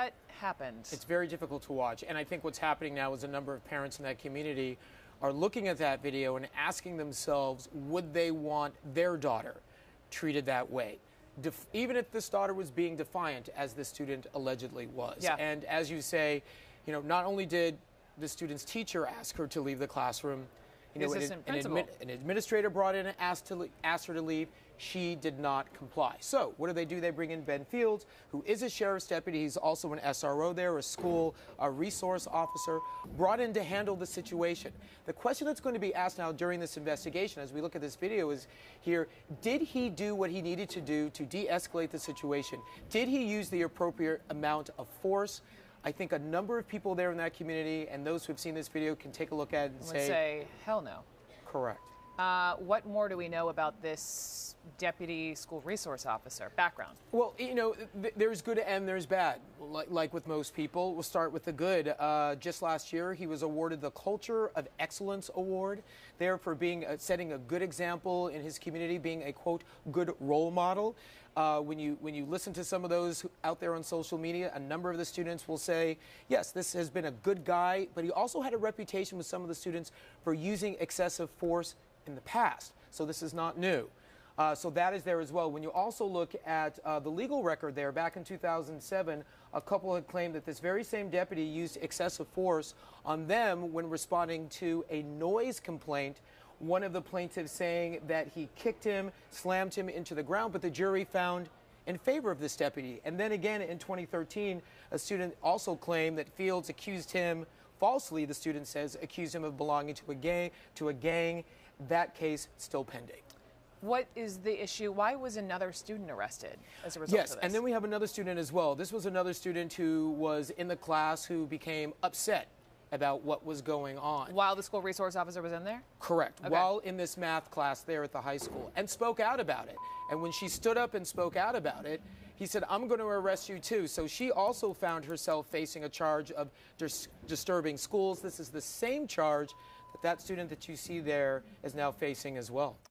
What happened? It's very difficult to watch. And I think what's happening now is a number of parents in that community are looking at that video and asking themselves, would they want their daughter treated that way? Even if this daughter was being defiant, as this student allegedly was. Yeah. And as you say, not only did the student's teacher ask her to leave the classroom, an administrator brought in and asked her to leave. She did not comply. So what do? They bring in Ben Fields, who is a sheriff's deputy. He's also an SRO there, a school resource officer, brought in to handle the situation. The question that's going to be asked now during this investigation, as we look at this video, is here, did he do what he needed to do to de-escalate the situation? Did he use the appropriate amount of force? I think a number of people there in that community and those who have seen this video can take a look at it and say, hell no. Correct. What more do we know about this deputy school resource officer? Background. Well, there's good and there's bad. Like with most people, we'll start with the good. Just last year, he was awarded the Culture of Excellence Award there for setting a good example in his community, being a, quote, good role model. When you listen to some of those out there on social media, a number of the students will say, yes, this has been a good guy, but he also had a reputation with some of the students for using excessive force in the past. So this is not new. So that is there as well. When you also look at the legal record there, back in 2007, a couple had claimed that this very same deputy used excessive force on them when responding to a noise complaint. One of the plaintiffs saying that he kicked him, slammed him into the ground, but the jury found in favor of this deputy. And then again in 2013, a student also claimed that Fields accused him, falsely, the student says, accused him of belonging to a gang. That case still pending. What is the issue? Why was another student arrested as a result of this? Yes, and then we have another student as well. This was another student who was in the class who became upset about what was going on. While the school resource officer was in there? Correct. Okay. While in this math class there at the high school, and spoke out about it. And when she stood up and spoke out about it, he said, I'm going to arrest you too. So she also found herself facing a charge of disturbing schools. This is the same charge that student that you see there is now facing as well.